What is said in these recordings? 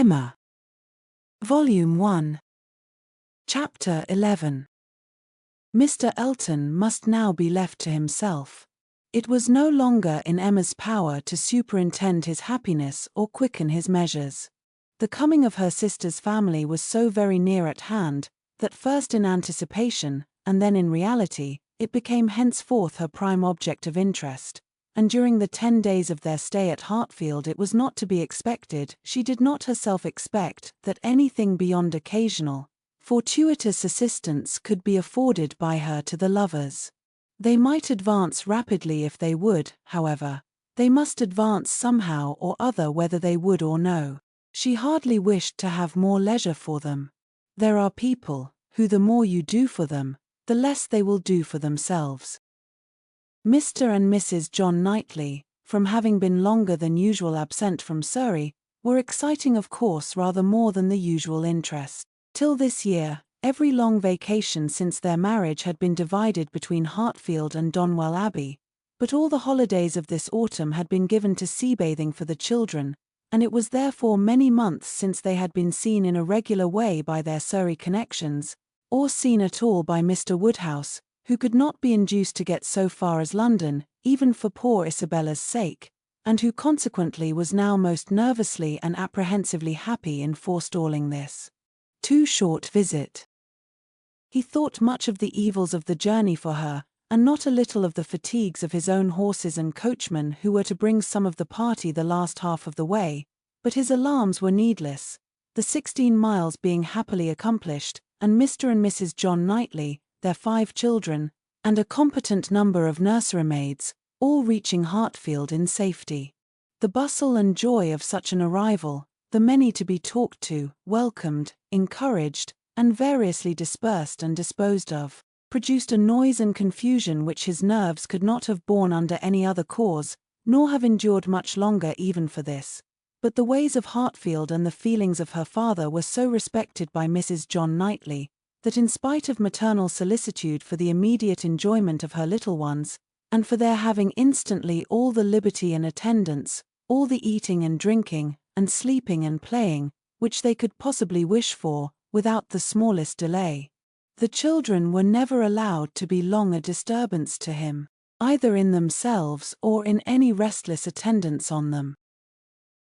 Emma. Volume 1. Chapter 11. Mr. Elton must now be left to himself. It was no longer in Emma's power to superintend his happiness or quicken his measures. The coming of her sister's family was so very near at hand, that first in anticipation, and then in reality, it became henceforth her prime object of interest, and during the 10 days of their stay at Hartfield it was not to be expected, she did not herself expect, that anything beyond occasional, fortuitous assistance could be afforded by her to the lovers. They might advance rapidly if they would, however. They must advance somehow or other whether they would or no. She hardly wished to have more leisure for them. There are people, who the more you do for them, the less they will do for themselves. Mr. and Mrs. John Knightley, from having been longer than usual absent from Surrey, were exciting of course rather more than the usual interest. Till this year, every long vacation since their marriage had been divided between Hartfield and Donwell Abbey, but all the holidays of this autumn had been given to sea-bathing for the children, and it was therefore many months since they had been seen in a regular way by their Surrey connections, or seen at all by Mr. Woodhouse, who could not be induced to get so far as London, even for poor Isabella's sake, and who consequently was now most nervously and apprehensively happy in forestalling this too short visit. He thought much of the evils of the journey for her, and not a little of the fatigues of his own horses and coachman who were to bring some of the party the last half of the way, but his alarms were needless, the 16 miles being happily accomplished, and Mr. and Mrs. John Knightley, their 5 children, and a competent number of nursery-maids, all reaching Hartfield in safety. The bustle and joy of such an arrival, the many to be talked to, welcomed, encouraged, and variously dispersed and disposed of, produced a noise and confusion which his nerves could not have borne under any other cause, nor have endured much longer even for this. But the ways of Hartfield and the feelings of her father were so respected by Mrs. John Knightley, that in spite of maternal solicitude for the immediate enjoyment of her little ones, and for their having instantly all the liberty and attendance, all the eating and drinking, and sleeping and playing, which they could possibly wish for, without the smallest delay, the children were never allowed to be long a disturbance to him, either in themselves or in any restless attendance on them.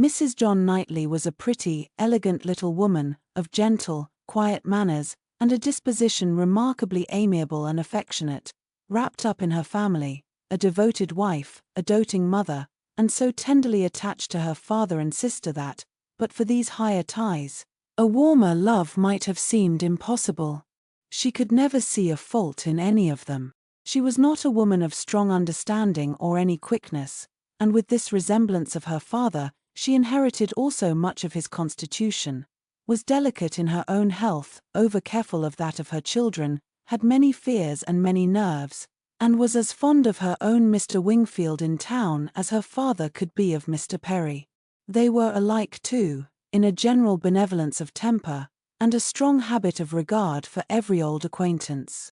Mrs. John Knightley was a pretty, elegant little woman, of gentle, quiet manners, and a disposition remarkably amiable and affectionate, wrapped up in her family, a devoted wife, a doting mother, and so tenderly attached to her father and sister that, but for these higher ties, a warmer love might have seemed impossible. She could never see a fault in any of them. She was not a woman of strong understanding or any quickness, and with this resemblance of her father, she inherited also much of his constitution, was delicate in her own health, over-careful of that of her children, had many fears and many nerves, and was as fond of her own Mr. Wingfield in town as her father could be of Mr. Perry. They were alike, too, in a general benevolence of temper, and a strong habit of regard for every old acquaintance.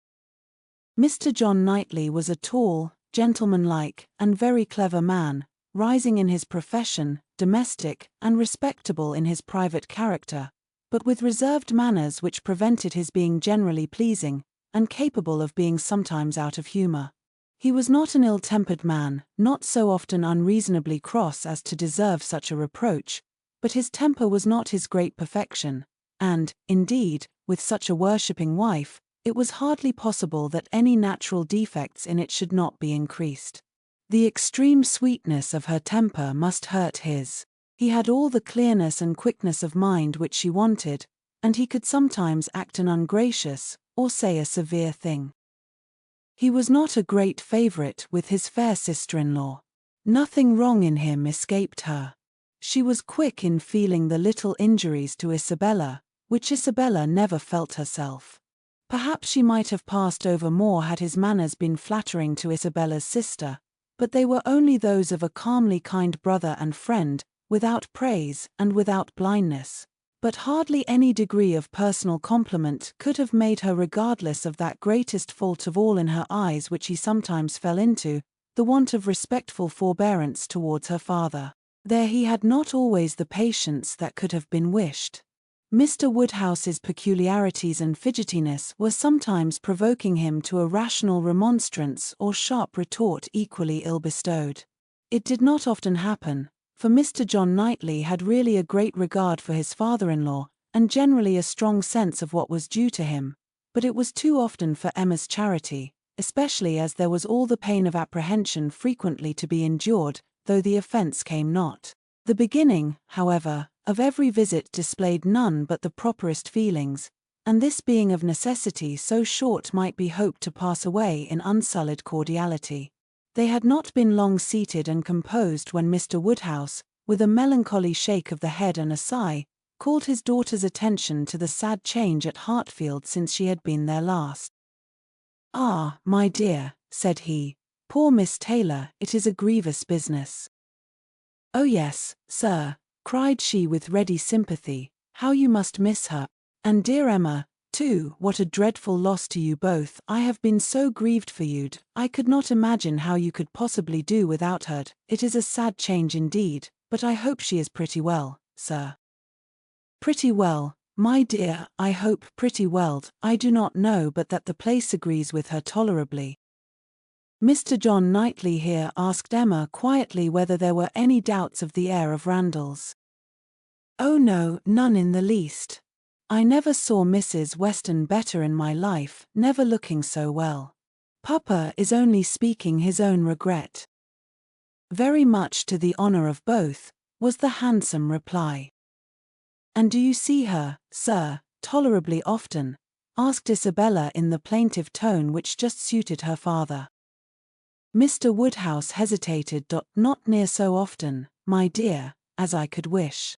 Mr. John Knightley was a tall, gentlemanlike, and very clever man, rising in his profession, domestic, and respectable in his private character, but with reserved manners which prevented his being generally pleasing, and capable of being sometimes out of humour. He was not an ill-tempered man, not so often unreasonably cross as to deserve such a reproach, but his temper was not his great perfection, and, indeed, with such a worshipping wife, it was hardly possible that any natural defects in it should not be increased. The extreme sweetness of her temper must hurt his. He had all the clearness and quickness of mind which she wanted, and he could sometimes act an ungracious, or say a severe thing. He was not a great favourite with his fair sister-in-law. Nothing wrong in him escaped her. She was quick in feeling the little injuries to Isabella, which Isabella never felt herself. Perhaps she might have passed over more had his manners been flattering to Isabella's sister, but they were only those of a calmly kind brother and friend, without praise and without blindness. But hardly any degree of personal compliment could have made her regardless of that greatest fault of all in her eyes which he sometimes fell into, the want of respectful forbearance towards her father. There he had not always the patience that could have been wished. Mr. Woodhouse's peculiarities and fidgetiness were sometimes provoking him to a rational remonstrance or sharp retort equally ill-bestowed. It did not often happen, for Mr. John Knightley had really a great regard for his father-in-law, and generally a strong sense of what was due to him, but it was too often for Emma's charity, especially as there was all the pain of apprehension frequently to be endured, though the offence came not. The beginning, however, of every visit displayed none but the properest feelings, and this being of necessity so short might be hoped to pass away in unsullied cordiality. They had not been long seated and composed when Mr. Woodhouse, with a melancholy shake of the head and a sigh, called his daughter's attention to the sad change at Hartfield since she had been there last. "Ah, my dear," said he, "poor Miss Taylor, it is a grievous business." "Oh yes, sir," cried she with ready sympathy, "how you must miss her. And dear Emma, too, what a dreadful loss to you both. I have been so grieved for you. I could not imagine how you could possibly do without her. It is a sad change indeed, but I hope she is pretty well, sir." "Pretty well, my dear, I hope pretty well. I do not know but that the place agrees with her tolerably." Mr. John Knightley here asked Emma quietly whether there were any doubts of the air of Randalls. "Oh no, none in the least. I never saw Mrs. Weston better in my life, never looking so well. Papa is only speaking his own regret." "Very much to the honor of both," was the handsome reply. "And do you see her, sir, tolerably often?" asked Isabella in the plaintive tone which just suited her father. Mr. Woodhouse hesitated. "Not near so often, my dear, as I could wish."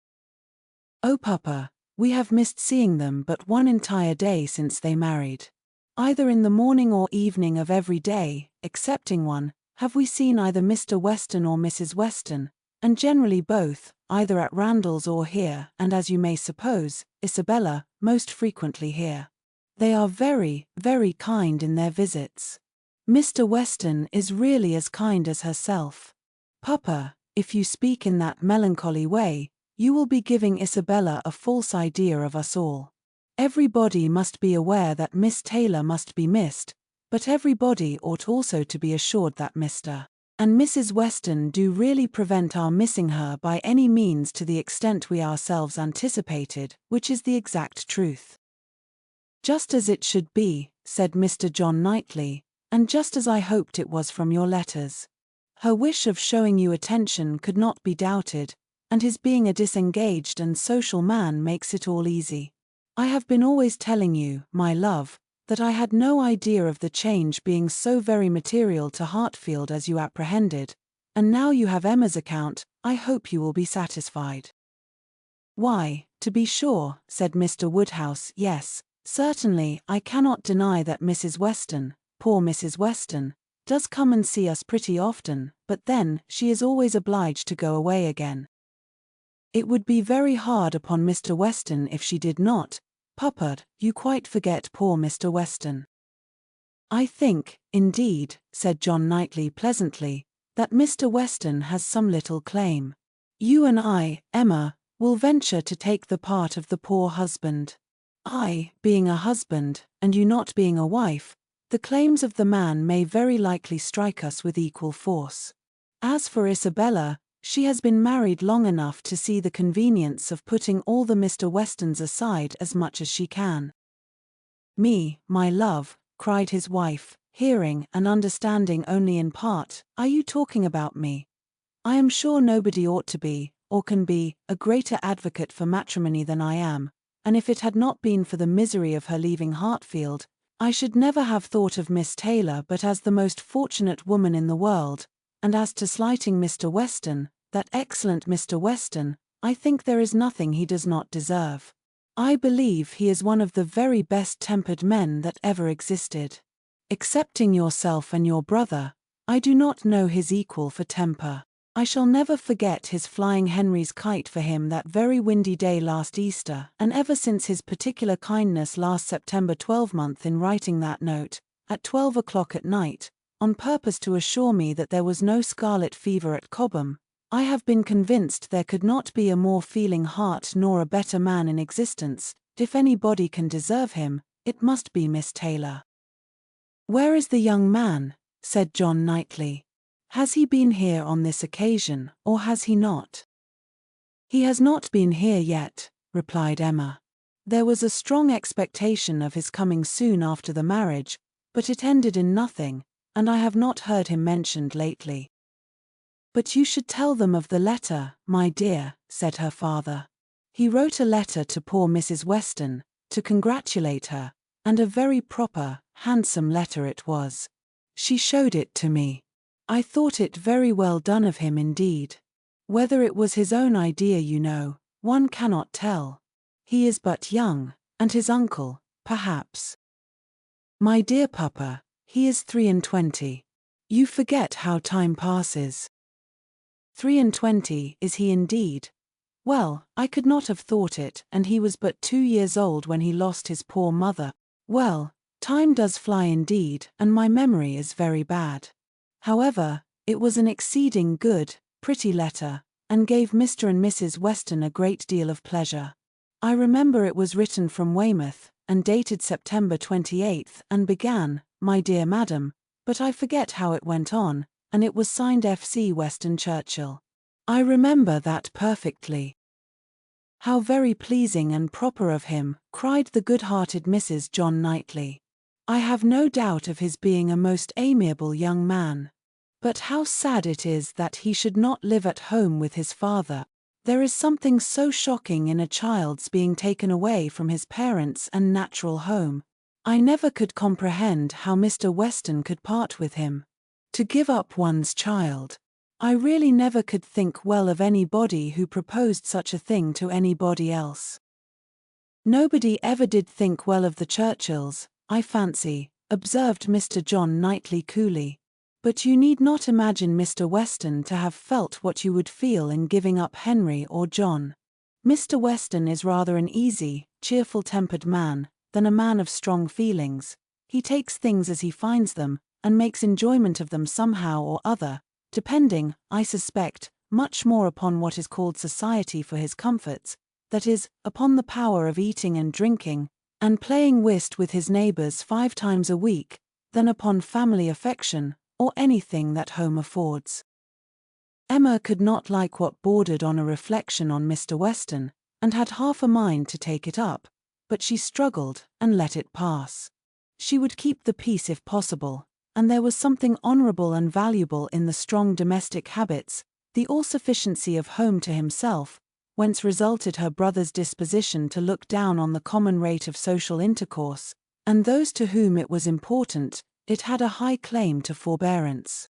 "Oh papa, we have missed seeing them but one entire day since they married. Either in the morning or evening of every day, excepting one, have we seen either Mr. Weston or Mrs. Weston, and generally both, either at Randalls or here, and as you may suppose, Isabella, most frequently here. They are very, very kind in their visits. Mr. Weston is really as kind as herself. Papa, if you speak in that melancholy way, you will be giving Isabella a false idea of us all. Everybody must be aware that Miss Taylor must be missed, but everybody ought also to be assured that Mr. and Mrs. Weston do really prevent our missing her by any means to the extent we ourselves anticipated, which is the exact truth." "Just as it should be," said Mr. John Knightley, "and just as I hoped it was from your letters. Her wish of showing you attention could not be doubted, and his being a disengaged and social man makes it all easy. I have been always telling you, my love, that I had no idea of the change being so very material to Hartfield as you apprehended, and now you have Emma's account, I hope you will be satisfied." "Why, to be sure," said Mr. Woodhouse, "yes, certainly I cannot deny that Mrs. Weston, poor Mrs. Weston, does come and see us pretty often, but then, she is always obliged to go away again. It would be very hard upon Mr. Weston if she did not. Papa, you quite forget poor Mr. Weston." "I think, indeed," said John Knightley pleasantly, "that Mr. Weston has some little claim. You and I, Emma, will venture to take the part of the poor husband. I, being a husband, and you not being a wife, the claims of the man may very likely strike us with equal force. As for Isabella, she has been married long enough to see the convenience of putting all the Mr. Westons aside as much as she can." "Me, my love," cried his wife, hearing and understanding only in part, "are you talking about me? I am sure nobody ought to be, or can be, a greater advocate for matrimony than I am, and if it had not been for the misery of her leaving Hartfield, I should never have thought of Miss Taylor but as the most fortunate woman in the world, and as to slighting Mr. Weston, that excellent Mr. Weston, I think there is nothing he does not deserve. I believe he is one of the very best-tempered men that ever existed. Excepting yourself and your brother, I do not know his equal for temper. I shall never forget his flying Henry's kite for him that very windy day last Easter, and ever since his particular kindness last September 12th in writing that note, at 12 o'clock at night, on purpose to assure me that there was no scarlet fever at Cobham, I have been convinced there could not be a more feeling heart nor a better man in existence. If anybody can deserve him, it must be Miss Taylor. Where is the young man? Said John Knightley. Has he been here on this occasion, or has he not? He has not been here yet, replied Emma. There was a strong expectation of his coming soon after the marriage, but it ended in nothing, and I have not heard him mentioned lately. But you should tell them of the letter, my dear, said her father. He wrote a letter to poor Mrs. Weston, to congratulate her, and a very proper, handsome letter it was. She showed it to me. I thought it very well done of him indeed. Whether it was his own idea, you know, one cannot tell. He is but young, and his uncle, perhaps. My dear papa, he is 23. You forget how time passes. 23 is he indeed? Well, I could not have thought it, and he was but 2 years old when he lost his poor mother. Well, time does fly indeed, and my memory is very bad. However, it was an exceeding good, pretty letter, and gave Mr. and Mrs. Weston a great deal of pleasure. I remember it was written from Weymouth, and dated September 28th, and began, My dear Madam, but I forget how it went on, and it was signed F.C. Weston Churchill. I remember that perfectly. How very pleasing and proper of him, cried the good-hearted Mrs. John Knightley. I have no doubt of his being a most amiable young man. But how sad it is that he should not live at home with his father. There is something so shocking in a child's being taken away from his parents and natural home. I never could comprehend how Mr. Weston could part with him. To give up one's child. I really never could think well of anybody who proposed such a thing to anybody else. Nobody ever did think well of the Churchills, I fancy, observed Mr. John Knightley coolly. But you need not imagine Mr. Weston to have felt what you would feel in giving up Henry or John. Mr. Weston is rather an easy, cheerful-tempered man, than a man of strong feelings. He takes things as he finds them, and makes enjoyment of them somehow or other, depending, I suspect, much more upon what is called society for his comforts, that is, upon the power of eating and drinking, and playing whist with his neighbours 5 times a week, than upon family affection, or anything that home affords. Emma could not like what bordered on a reflection on Mr. Weston, and had half a mind to take it up, but she struggled, and let it pass. She would keep the peace if possible, and there was something honourable and valuable in the strong domestic habits, the all-sufficiency of home to himself, whence resulted her brother's disposition to look down on the common rate of social intercourse, and those to whom it was important, it had a high claim to forbearance.